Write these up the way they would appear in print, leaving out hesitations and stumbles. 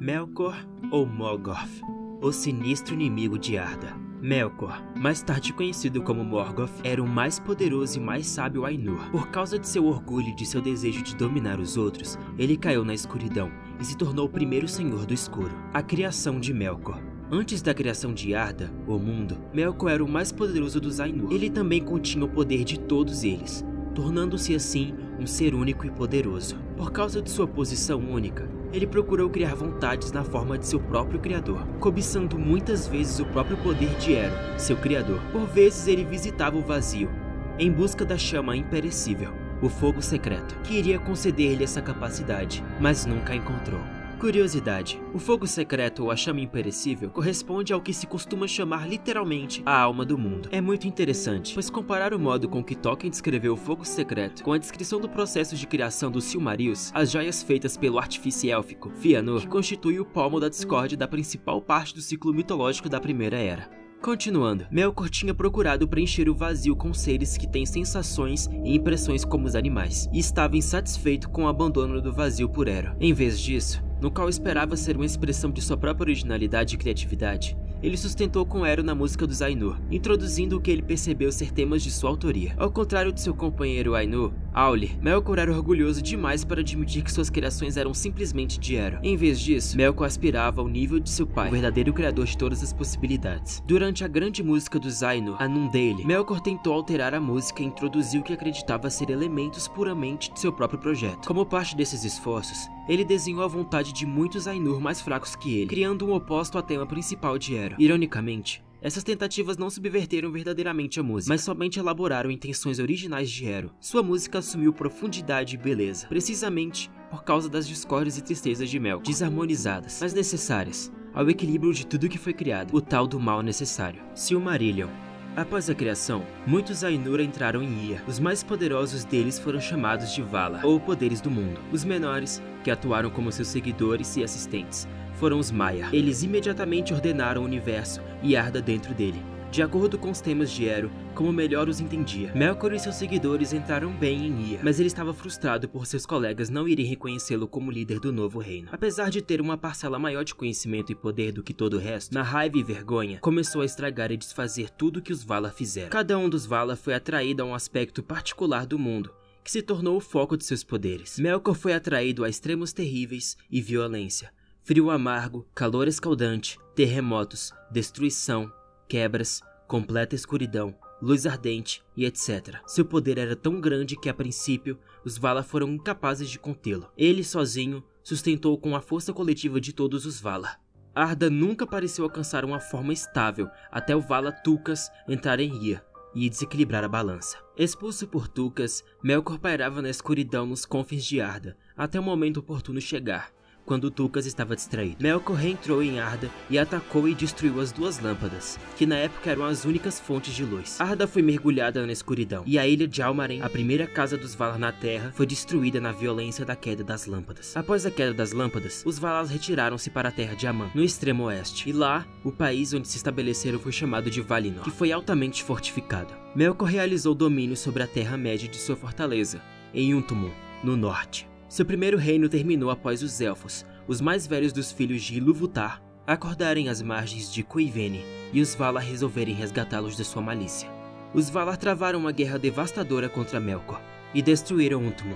Melkor ou Morgoth, o sinistro inimigo de Arda. Melkor, mais tarde conhecido como Morgoth, era o mais poderoso e mais sábio Ainur. Por causa de seu orgulho e de seu desejo de dominar os outros, ele caiu na escuridão e se tornou o primeiro Senhor do Escuro. A criação de Melkor. Antes da criação de Arda, o mundo, Melkor era o mais poderoso dos Ainur. Ele também continha o poder de todos eles, tornando-se assim um ser único e poderoso. Por causa de sua posição única, ele procurou criar vontades na forma de seu próprio criador, cobiçando muitas vezes o próprio poder de Eru, seu criador. Por vezes ele visitava o vazio, em busca da chama imperecível, o fogo secreto, que iria conceder-lhe essa capacidade, mas nunca a encontrou. Curiosidade: o fogo secreto ou a chama imperecível corresponde ao que se costuma chamar literalmente a alma do mundo. É muito interessante, pois comparar o modo com que Tolkien descreveu o fogo secreto com a descrição do processo de criação dos Silmarils, as joias feitas pelo artífice élfico Fëanor, que constitui o palmo da discórdia da principal parte do ciclo mitológico da Primeira Era. Continuando, Melkor tinha procurado preencher o vazio com seres que têm sensações e impressões como os animais, e estava insatisfeito com o abandono do vazio por Eru. Em vez disso, no qual esperava ser uma expressão de sua própria originalidade e criatividade, ele sustentou com Eru na música dos Ainur, introduzindo o que ele percebeu ser temas de sua autoria. Ao contrário de seu companheiro Ainur, Auli, Melkor era orgulhoso demais para admitir que suas criações eram simplesmente de Eru. Em vez disso, Melkor aspirava ao nível de seu pai, o verdadeiro criador de todas as possibilidades. Durante a grande música dos Ainur, Anundale, Melkor tentou alterar a música e introduziu o que acreditava ser elementos puramente de seu próprio projeto. Como parte desses esforços, ele desenhou a vontade de muitos Ainur mais fracos que ele, criando um oposto ao tema principal de Eru. Ironicamente, essas tentativas não subverteram verdadeiramente a música, mas somente elaboraram intenções originais de Eru. Sua música assumiu profundidade e beleza, precisamente por causa das discórdias e tristezas de Melkor, desarmonizadas, mas necessárias ao equilíbrio de tudo que foi criado, o tal do mal necessário. Silmarillion. Após a criação, muitos Ainur entraram em Ia. Os mais poderosos deles foram chamados de Valar, ou Poderes do Mundo. Os menores, que atuaram como seus seguidores e assistentes, foram os Maiar. Eles imediatamente ordenaram o universo e Arda dentro dele, de acordo com os temas de Eru, como melhor os entendia. Melkor e seus seguidores entraram bem em Ia, mas ele estava frustrado por seus colegas não irem reconhecê-lo como líder do novo reino. Apesar de ter uma parcela maior de conhecimento e poder do que todo o resto, na raiva e vergonha, começou a estragar e desfazer tudo que os Valar fizeram. Cada um dos Valar foi atraído a um aspecto particular do mundo, que se tornou o foco de seus poderes. Melkor foi atraído a extremos terríveis e violência, frio amargo, calor escaldante, terremotos, destruição, quebras, completa escuridão, luz ardente e etc. Seu poder era tão grande que, a princípio, os Valar foram incapazes de contê-lo. Ele, sozinho, sustentou com a força coletiva de todos os Valar. Arda nunca pareceu alcançar uma forma estável até o Valar Tulkas entrar em Ia e desequilibrar a balança. Expulso por Tulkas, Melkor pairava na escuridão nos confins de Arda, até o momento oportuno chegar, quando Tulkas estava distraído. Melkor reentrou em Arda e atacou e destruiu as duas lâmpadas, que na época eram as únicas fontes de luz. Arda foi mergulhada na escuridão, e a ilha de Almaren, a primeira casa dos Valar na Terra, foi destruída na violência da queda das lâmpadas. Após a queda das lâmpadas, os Valar retiraram-se para a Terra de Aman, no extremo oeste, e lá, o país onde se estabeleceram foi chamado de Valinor, que foi altamente fortificado. Melkor realizou domínio sobre a Terra-média de sua fortaleza, em Untumon, no norte. Seu primeiro reino terminou após os Elfos, os mais velhos dos filhos de Ilúvatar, acordarem às margens de Cuivene e os Valar resolverem resgatá-los de sua malícia. Os Valar travaram uma guerra devastadora contra Melkor e destruíram Untumon.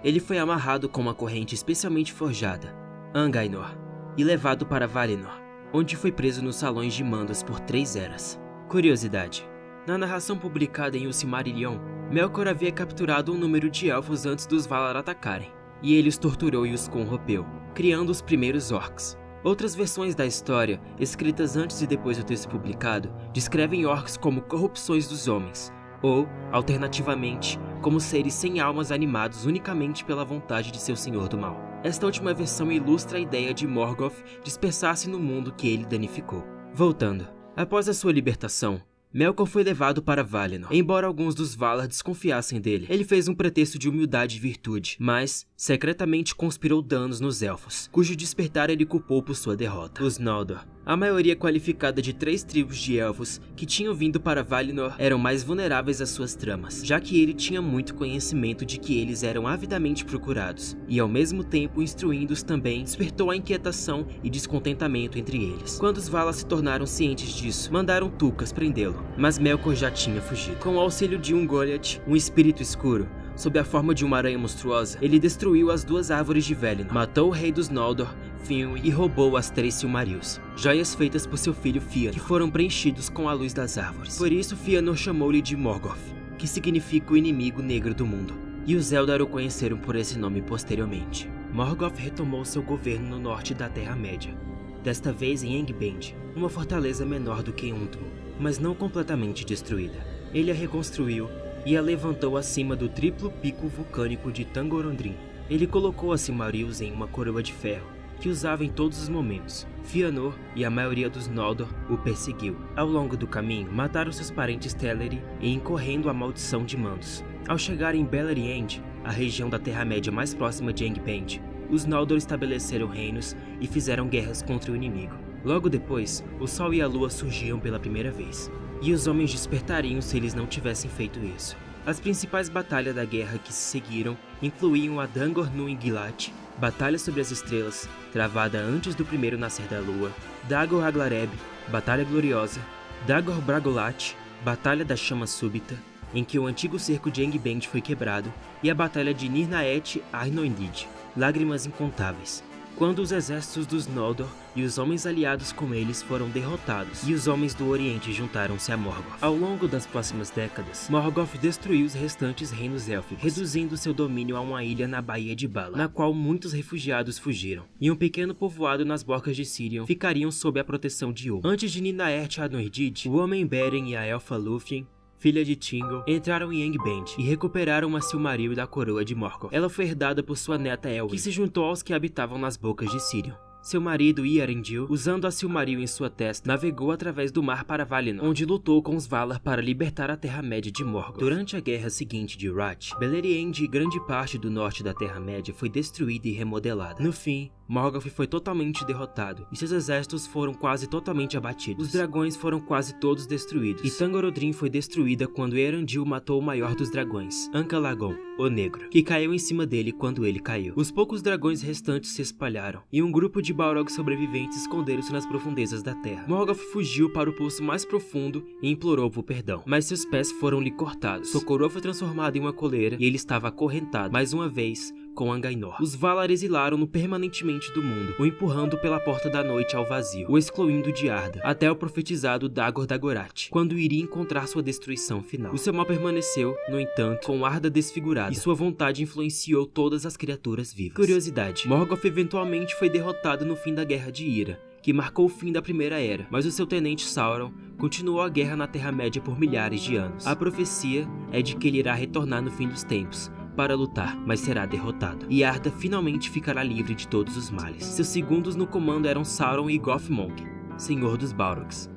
Ele foi amarrado com uma corrente especialmente forjada, Angainor, e levado para Valinor, onde foi preso nos salões de Mandos por 3 eras. Curiosidade: na narração publicada em O Silmarillion, Melkor havia capturado um número de elfos antes dos Valar atacarem, e ele os torturou e os corrompeu, criando os primeiros orcs. Outras versões da história, escritas antes e depois do texto publicado, descrevem orcs como corrupções dos homens, ou, alternativamente, como seres sem almas animados unicamente pela vontade de seu senhor do mal. Esta última versão ilustra a ideia de Morgoth dispersar-se no mundo que ele danificou. Voltando, após a sua libertação, Melkor foi levado para Valinor. Embora alguns dos Valar desconfiassem dele, ele fez um pretexto de humildade e virtude, mas secretamente conspirou danos nos Elfos, cujo despertar ele culpou por sua derrota. Os Noldor, a maioria qualificada de 3 tribos de Elfos que tinham vindo para Valinor, eram mais vulneráveis às suas tramas, já que ele tinha muito conhecimento de que eles eram avidamente procurados, e ao mesmo tempo instruindo-os também, despertou a inquietação e descontentamento entre eles. Quando os Valar se tornaram cientes disso, mandaram Túkas prendê-lo, mas Melkor já tinha fugido. Com o auxílio de Ungoliath, um espírito escuro, sob a forma de uma aranha monstruosa, ele destruiu as 2 árvores de Valinor, matou o rei dos Noldor, Finwë, e roubou as 3 Silmarils, joias feitas por seu filho Fëanor, que foram preenchidos com a luz das árvores. Por isso Fëanor chamou-lhe de Morgoth, que significa o inimigo negro do mundo, e os Eldar o conheceram por esse nome posteriormente. Morgoth retomou seu governo no norte da Terra-média, desta vez em Angband, uma fortaleza menor do que Undul, mas não completamente destruída. Ele a reconstruiu e a levantou acima do triplo pico vulcânico de Tangorondrim. Ele colocou as Silmarils em uma coroa de ferro, que usava em todos os momentos. Fëanor e a maioria dos Noldor o perseguiu. Ao longo do caminho, mataram seus parentes Teleri e incorrendo a maldição de Mandos. Ao chegar em Beleriand, a região da Terra-média mais próxima de Angband, os Noldor estabeleceram reinos e fizeram guerras contra o inimigo. Logo depois, o Sol e a Lua surgiam pela primeira vez, e os homens despertariam se eles não tivessem feito isso. As principais batalhas da guerra que se seguiram incluíam a Dangor nu Inglatt, Batalha sobre as Estrelas, travada antes do primeiro nascer da Lua, Dagor Aglareb, Batalha Gloriosa, Dagor Bragollach, Batalha da Chama Súbita, em que o antigo cerco de Angband foi quebrado, e a Batalha de Nirnaeth Arnoindid, Lágrimas Incontáveis, quando os exércitos dos Noldor e os homens aliados com eles foram derrotados, e os homens do Oriente juntaram-se a Morgoth. Ao longo das próximas décadas, Morgoth destruiu os restantes reinos élficos, reduzindo seu domínio a uma ilha na Baía de Bala, na qual muitos refugiados fugiram, e um pequeno povoado nas Borcas de Sirion ficariam sob a proteção de Ulmo. Antes de Nirnaeth Arnoindid, o homem Beren e a elfa Lúthien, filha de Thingol, entraram em Angband e recuperaram uma Silmaril da coroa de Morgoth. Ela foi herdada por sua neta Elwë, que se juntou aos que habitavam nas Bocas de Sirion. Seu marido, Eärendil, usando a Silmaril em sua testa, navegou através do mar para Valinor, onde lutou com os Valar para libertar a Terra-média de Morgoth. Durante a guerra seguinte de Wrath, Beleriand e grande parte do norte da Terra-média foi destruída e remodelada. No fim, Morgoth foi totalmente derrotado, e seus exércitos foram quase totalmente abatidos. Os dragões foram quase todos destruídos, e Tangorondrim foi destruída quando Eärendil matou o maior dos dragões, Ankh-Alagon, o Negro, que caiu em cima dele quando ele caiu. Os poucos dragões restantes se espalharam, e um grupo de Balrog sobreviventes esconderam-se nas profundezas da terra. Morgoth fugiu para o poço mais profundo e implorou por perdão, mas seus pés foram-lhe cortados. Sua coroa foi transformada em uma coleira e ele estava acorrentado, mais uma vez, com Angainor. Os Valar exilaram-no permanentemente do mundo, o empurrando pela porta da noite ao vazio, o excluindo de Arda, até o profetizado Dagor Dagorath, quando iria encontrar sua destruição final. O seu mal permaneceu, no entanto, com Arda desfigurada, e sua vontade influenciou todas as criaturas vivas. Curiosidade: Morgoth eventualmente foi derrotado no fim da Guerra de Ira, que marcou o fim da Primeira Era, mas o seu tenente Sauron continuou a guerra na Terra-média por milhares de anos. A profecia é de que ele irá retornar no fim dos tempos para lutar, mas será derrotado, e Arda finalmente ficará livre de todos os males. Seus segundos no comando eram Sauron e Gothmog, Senhor dos Balrogs.